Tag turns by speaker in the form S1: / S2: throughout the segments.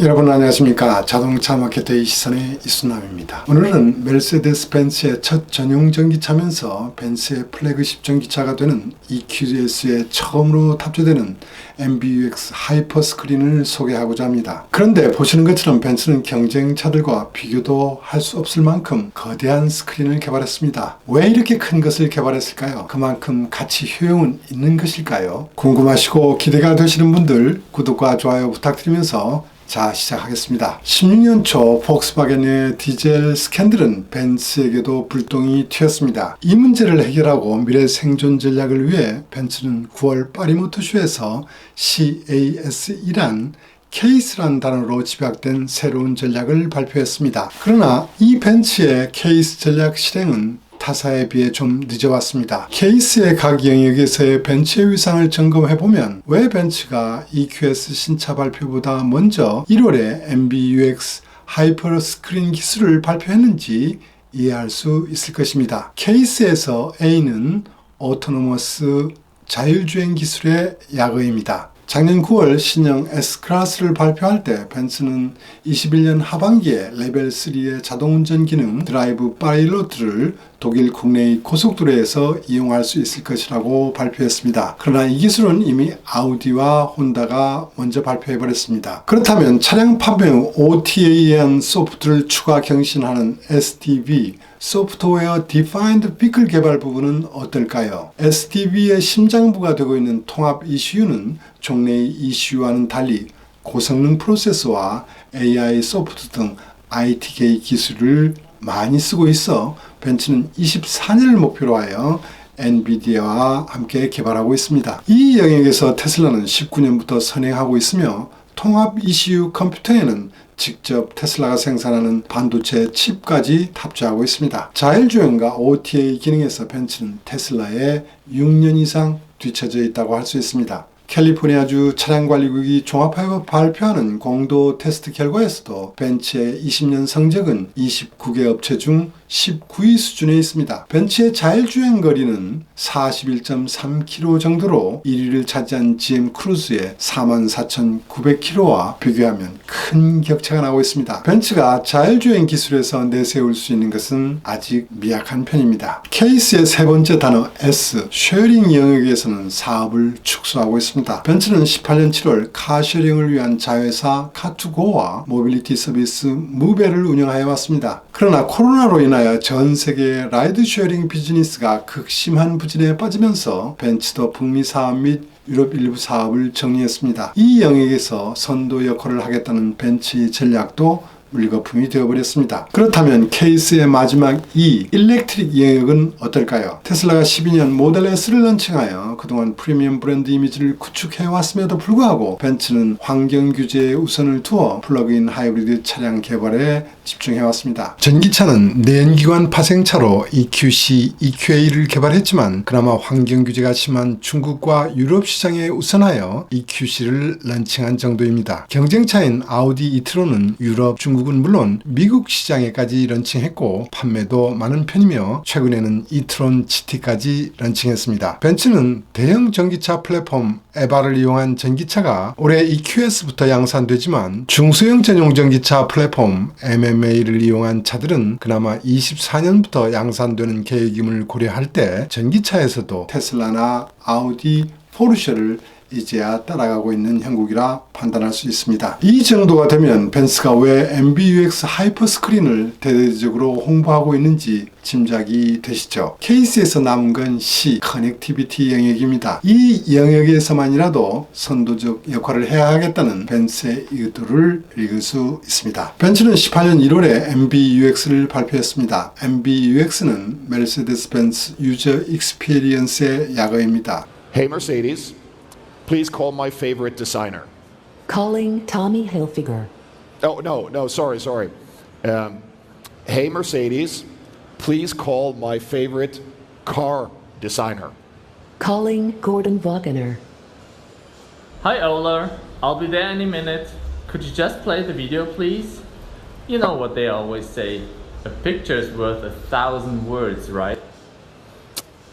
S1: 여러분 안녕하십니까. 자동차 마케터의 시선의 이순남입니다. 오늘은 메르세데스 벤츠의 첫 전용 전기차면서 벤츠의 플래그십 전기차가 되는 EQS에 처음으로 탑재되는 MBUX 하이퍼 스크린을 소개하고자 합니다. 그런데 보시는 것처럼 벤츠는 경쟁차들과 비교도 할 수 없을 만큼 거대한 스크린을 개발했습니다. 왜 이렇게 큰 것을 개발했을까요? 그만큼 가치 효용은 있는 것일까요? 궁금하시고 기대가 되시는 분들 구독과 좋아요 부탁드리면서 자, 시작하겠습니다. 16년 초 폭스바겐의 디젤 스캔들은 벤츠에게도 불똥이 튀었습니다. 이 문제를 해결하고 미래 생존 전략을 위해 벤츠는 9월 파리모터쇼에서 CAS이란 케이스란 단어로 집약된 새로운 전략을 발표했습니다. 그러나 이 벤츠의 케이스 전략 실행은 타사에 비해 좀 늦어왔습니다. 케이스의 각 영역에서의 벤츠의 위상을 점검해보면 왜 벤츠가 EQS 신차 발표보다 먼저 1월에 MBUX 하이퍼 스크린 기술을 발표했는지 이해할 수 있을 것입니다. 케이스에서 A는 오토노머스 자율주행 기술의 약어입니다. 작년 9월 신형 S클래스를 발표할 때 벤츠는 21년 하반기에 레벨 3의 자동운전 기능 드라이브 파일럿을 독일 국내의 고속도로에서 이용할 수 있을 것이라고 발표했습니다. 그러나 이 기술은 이미 아우디와 혼다가 먼저 발표해버렸습니다. 그렇다면 차량 판매 후 OTA에 의한 소프트를 추가 경신하는 SDV 소프트웨어 디파인드 비클 개발 부분은 어떨까요? SDV의 심장부가 되고 있는 통합 ECU는 종래의 ECU와는 달리 고성능 프로세서와 AI 소프트 등 ITK 기술을 많이 쓰고 있어 벤츠는 24년을 목표로 하여 엔비디아와 함께 개발하고 있습니다. 이 영역에서 테슬라는 19년부터 선행하고 있으며 통합 ECU 컴퓨터에는 직접 테슬라가 생산하는 반도체 칩까지 탑재하고 있습니다. 자율주행과 OTA 기능에서 벤츠는 테슬라에 6년 이상 뒤처져 있다고 할 수 있습니다. 캘리포니아주 차량관리국이 종합하여 발표하는 공도 테스트 결과에서도 벤츠의 20년 성적은 29개 업체 중 19위 수준에 있습니다. 벤츠의 자율주행 거리는 41.3km 정도로 1위를 차지한 GM 크루즈의 44,900km와 비교하면 큰 격차가 나고 있습니다. 벤츠가 자율주행 기술에서 내세울 수 있는 것은 아직 미약한 편입니다. 케이스의 세 번째 단어 S, 쉐어링 영역에서는 사업을 축소하고 있습니다. 벤츠는 18년 7월 카쉐어링을 위한 자회사 카투고와 모빌리티 서비스 무베를 운영하여 왔습니다. 그러나 코로나로 인하여 전 세계의 라이드 쉐어링 비즈니스가 극심한 부진에 빠지면서 벤츠도 북미 사업 및 유럽 일부 사업을 정리했습니다. 이 영역에서 선도 역할을 하겠다는 벤츠의 전략도 물거품이 되어버렸습니다. 그렇다면 케이스의 마지막 E, 일렉트릭 영역은 어떨까요? 테슬라가 12년 모델 S를 런칭하여 그동안 프리미엄 브랜드 이미지를 구축해왔음에도 불구하고 벤츠는 환경 규제에 우선을 두어 플러그인 하이브리드 차량 개발에 집중해왔습니다. 전기차는 내연기관 파생차로 EQC, EQA를 개발했지만 그나마 환경 규제가 심한 중국과 유럽 시장에 우선하여 EQC를 런칭한 정도입니다. 경쟁차인 아우디 이트론은 유럽, 중국은 물론 미국 시장에까지 런칭했고 판매도 많은 편이며 최근에는 이트론 GT까지 런칭했습니다. 벤츠는 대형 전기차 플랫폼 에바를 이용한 전기차가 올해 EQS부터 양산되지만 중소형 전용 전기차 플랫폼 MMA를 이용한 차들은 그나마 24년부터 양산되는 계획임을 고려할 때 전기차에서도 테슬라나 아우디, 포르쉐를 이제야 따라가고 있는 형국이라 판단할 수 있습니다. 이 정도가 되면 벤츠가 왜 MBUX 하이퍼 스크린을 대대적으로 홍보하고 있는지 짐작이 되시죠? 케이스에서 남은 건 C, 커넥티비티 영역입니다. 이 영역에서만이라도 선도적 역할을 해야 하겠다는 벤츠의 의도를 읽을 수 있습니다. 벤츠는 18년 1월에 MBUX를 발표했습니다. MBUX는 메르세데스 벤츠 유저 익스피리언스의 약어입니다.
S2: Hey Mercedes, please call my favorite designer.
S3: Calling Tommy Hilfiger.
S2: Oh, no, sorry. Hey Mercedes, please call my favorite car designer.
S3: Calling Gordon Wagner.
S4: Hi Ola, I'll be there any minute. Could you just play the video please? You know what they always say, a picture is worth 1,000 words, right?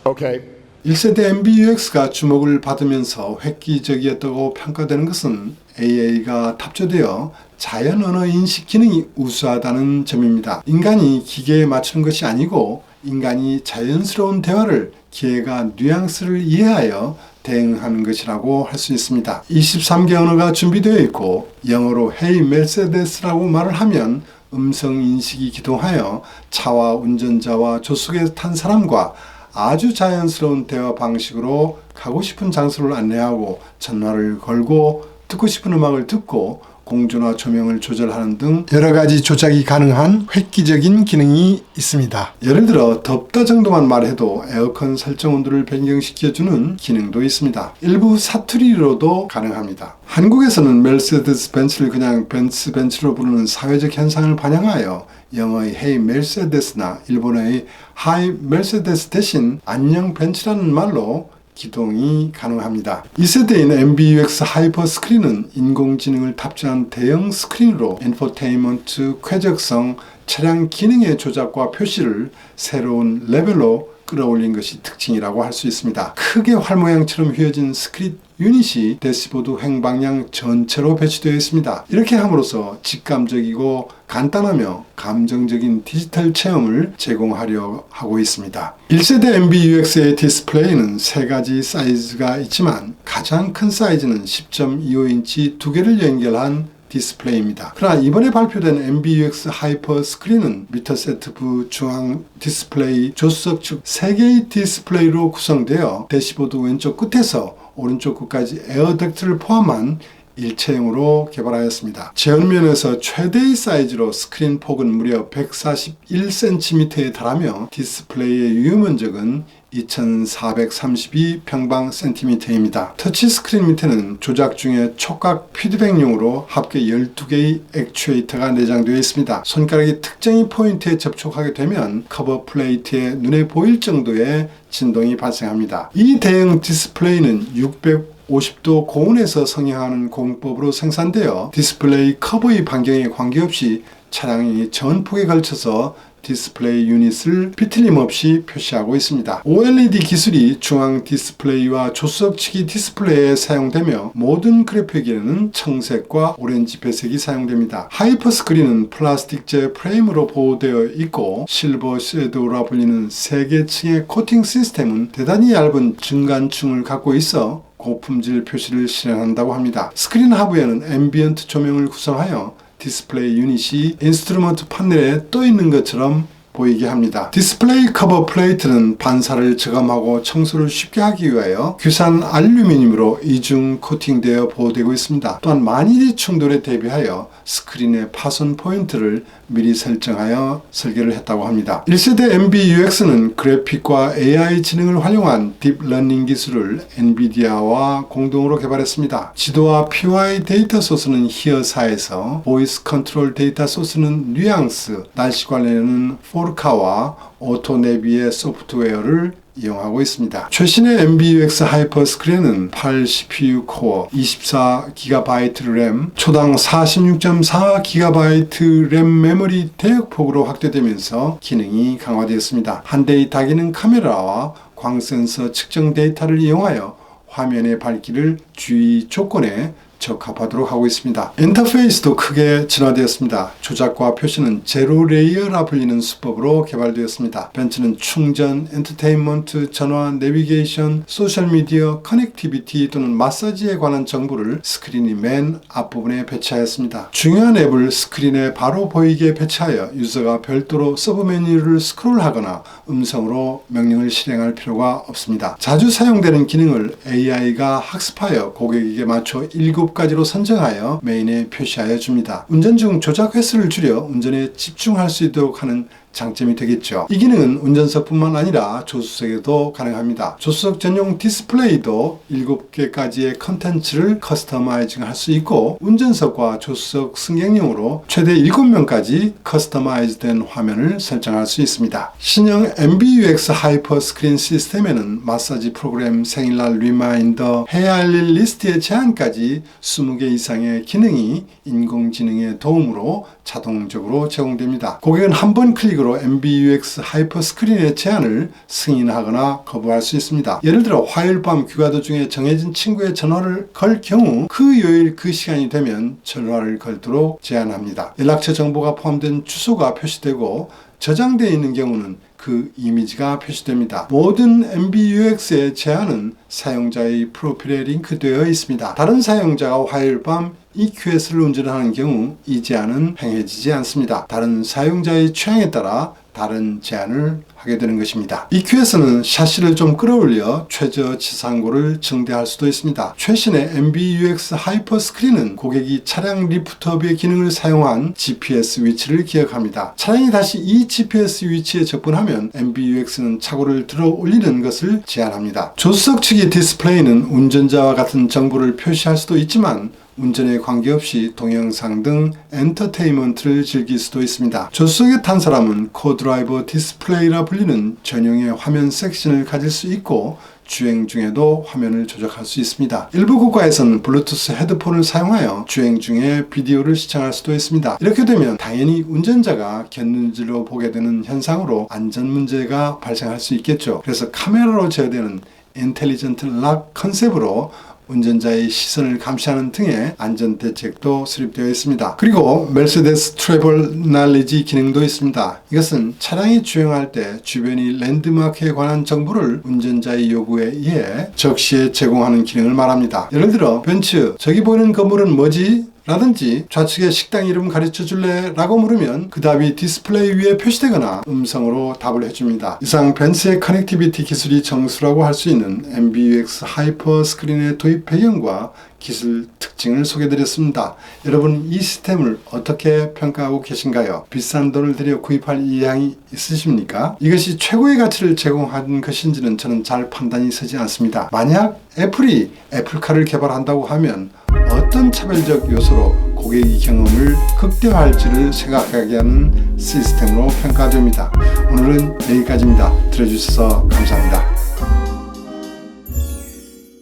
S2: Okay,
S1: 1세대 MBUX가 주목을 받으면서 획기적이었다고 평가되는 것은 AI가 탑재되어 자연 언어 인식 기능이 우수하다는 점입니다. 인간이 기계에 맞추는 것이 아니고 인간이 자연스러운 대화를 기계가 뉘앙스를 이해하여 대응하는 것이라고 할 수 있습니다. 23개 언어가 준비되어 있고 영어로 Hey Mercedes라고 말을 하면 음성 인식이 기동하여 차와 운전자와 조수석에 탄 사람과 아주 자연스러운 대화 방식으로 가고 싶은 장소를 안내하고 전화를 걸고 듣고 싶은 음악을 듣고 공조나 조명을 조절하는 등 여러 가지 조작이 가능한 획기적인 기능이 있습니다. 예를 들어 덥다 정도만 말해도 에어컨 설정 온도를 변경시켜주는 기능도 있습니다. 일부 사투리로도 가능합니다. 한국에서는 멜세데스 벤츠를 그냥 벤츠로 부르는 사회적 현상을 반영하여 영어의 Hey Mercedes나 일본어의 Hi Mercedes 대신 안녕 벤츠라는 말로 기동이 가능합니다. 2세대인 MBUX 하이퍼 스크린은 인공지능을 탑재한 대형 스크린으로 엔터테인먼트, 쾌적성, 차량 기능의 조작과 표시를 새로운 레벨로 끌어올린 것이 특징이라고 할 수 있습니다. 크게 활모양처럼 휘어진 스크린 유닛이 대시보드 횡방향 전체로 배치되어 있습니다. 이렇게 함으로써 직감적이고 간단하며 감정적인 디지털 체험을 제공하려 하고 있습니다. 1세대 MBUX의 디스플레이는 3가지 사이즈가 있지만 가장 큰 사이즈는 10.25인치 2개를 연결한 디스플레이입니다. 그러나 이번에 발표된 MBUX 하이퍼 스크린은 미터세트부 중앙 디스플레이, 조수석 측 3개의 디스플레이로 구성되어 대시보드 왼쪽 끝에서 오른쪽 끝까지 에어덕트를 포함한 일체형으로 개발하였습니다. 제어면에서 최대의 사이즈로 스크린 폭은 무려 141cm에 달하며 디스플레이의 유효면적은 2432평방센티미터입니다. 터치 스크린 밑에는 조작 중에 촉각 피드백용으로 합계 12개의 액추에이터가 내장되어 있습니다. 손가락이 특정의 포인트에 접촉하게 되면 커버 플레이트에 눈에 보일 정도의 진동이 발생합니다. 이 대형 디스플레이는 650도 고온에서 성형하는 공법으로 생산되어 디스플레이 커버의 반경에 관계없이 차량이 전폭에 걸쳐서 디스플레이 유닛을 비틀림없이 표시하고 있습니다. OLED 기술이 중앙 디스플레이와 조수석 측의 디스플레이에 사용되며 모든 그래픽에는 청색과 오렌지 배색이 사용됩니다. 하이퍼 스크린은 플라스틱제 프레임으로 보호되어 있고 실버 섀도우라 불리는 3개층의 코팅 시스템은 대단히 얇은 중간층을 갖고 있어 고품질 표시를 실현한다고 합니다. 스크린 하부에는 앰비언트 조명을 구성하여 디스플레이 유닛이 인스트루먼트 판넬에 떠 있는 것처럼 보이게 합니다. 디스플레이 커버 플레이트는 반사를 저감하고 청소를 쉽게 하기 위하여 규산 알루미늄으로 이중 코팅되어 보호되고 있습니다. 또한 만일의 충돌에 대비하여 스크린의 파손 포인트를 미리 설정하여 설계를 했다고 합니다. 1세대 MBUX는 그래픽과 AI 지능을 활용한 딥러닝 기술을 엔비디아와 공동으로 개발했습니다. 지도와 PY 데이터 소스는 히어사에서, 보이스 컨트롤 데이터 소스는 뉘앙스, 날씨 관련은 포르카와 오토네비의 소프트웨어를 이용하고 있습니다. 최신의 MBUX 하이퍼 스크린은 8 CPU 코어, 24GB 램, 초당 46.4GB 램 메모리 대역폭으로 확대되면서 기능이 강화되었습니다. 한 대의 다기능 카메라와 광센서 측정 데이터를 이용하여 화면의 밝기를 주의 조건에 적합하도록 하고 있습니다. 인터페이스도 크게 진화되었습니다. 조작과 표시는 제로 레이어라 불리는 수법으로 개발되었습니다. 벤츠는 충전, 엔터테인먼트, 전화, 내비게이션, 소셜미디어, 커넥티비티 또는 마사지에 관한 정보를 스크린이 맨 앞부분에 배치하였습니다. 중요한 앱을 스크린에 바로 보이게 배치하여 유저가 별도로 서브 메뉴를 스크롤하거나 음성으로 명령을 실행할 필요가 없습니다. 자주 사용되는 기능을 AI가 학습하여 고객에게 맞춰 7가지로 선정하여 메인에 표시하여 줍니다. 운전 중 조작 횟수를 줄여 운전에 집중할 수 있도록 하는 장점이 되겠죠. 이 기능은 운전석뿐만 아니라 조수석에도 가능합니다. 조수석 전용 디스플레이도 7개까지의 컨텐츠를 커스터마이징 할 수 있고 운전석과 조수석 승객용으로 최대 7명까지 커스터마이즈된 화면을 설정할 수 있습니다. 신형 MBUX 하이퍼 스크린 시스템에는 마사지 프로그램, 생일날 리마인더, 해야 할 일 리스트의 제한까지 20개 이상의 기능이 인공지능의 도움으로 자동적으로 제공됩니다. 고객은 한 번 클릭으로 식으로 MBUX 하이퍼 스크린의 제안을 승인하거나 거부할 수 있습니다. 예를 들어 화요일 밤 귀가 도중에 정해진 친구의 전화를 걸 경우 그 요일 그 시간이 되면 전화를 걸도록 제안합니다. 연락처 정보가 포함된 주소가 표시되고 저장되어 있는 경우는 그 이미지가 표시됩니다. 모든 MBUX의 제한은 사용자의 프로필에 링크되어 있습니다. 다른 사용자가 화요일 밤 EQS를 운전하는 경우 이 제한은 행해지지 않습니다. 다른 사용자의 취향에 따라 다른 제한을 하게 되는 것입니다. EQS는 샤시를 좀 끌어올려 최저 지상고를 증대할 수도 있습니다. 최신의 MBUX 하이퍼 스크린은 고객이 차량 리프트업의 기능을 사용한 GPS 위치를 기억합니다. 차량이 다시 이 GPS 위치에 접근하면 MBUX는 차고를 들어 올리는 것을 제한합니다. 조수석 측의 디스플레이는 운전자와 같은 정보를 표시할 수도 있지만 운전에 관계없이 동영상 등 엔터테인먼트를 즐길 수도 있습니다. 조수석에 탄 사람은 코드라이버 디스플레이라 불리는 전용의 화면 섹션을 가질 수 있고 주행 중에도 화면을 조작할 수 있습니다. 일부 국가에서는 블루투스 헤드폰을 사용하여 주행 중에 비디오를 시청할 수도 있습니다. 이렇게 되면 당연히 운전자가 곁눈질로 보게 되는 현상으로 안전 문제가 발생할 수 있겠죠. 그래서 카메라로 제어되는 인텔리전트 락 컨셉으로 운전자의 시선을 감시하는 등의 안전대책도 수립되어 있습니다. 그리고 메르세데스 트래블 날리지 기능도 있습니다. 이것은 차량이 주행할 때 주변의 랜드마크에 관한 정보를 운전자의 요구에 의해 적시에 제공하는 기능을 말합니다. 예를 들어 벤츠 저기 보이는 건물은 뭐지? 라든지 좌측의 식당 이름 가르쳐 줄래? 라고 물으면 그 답이 디스플레이 위에 표시되거나 음성으로 답을 해줍니다. 이상 벤츠의 커넥티비티 기술이 정수라고 할 수 있는 MBUX 하이퍼 스크린의 도입 배경과 기술 특징을 소개드렸습니다. 여러분 이 시스템을 어떻게 평가하고 계신가요? 비싼 돈을 들여 구입할 의향이 있으십니까? 이것이 최고의 가치를 제공하는 것인지는 저는 잘 판단이 서지 않습니다. 만약 애플이 애플카를 개발한다고 하면 어떤 차별적 요소로 고객의 경험을 극대화할지를 생각하게 하는 시스템으로 평가됩니다. 오늘은 여기까지입니다. 들어주셔서 감사합니다.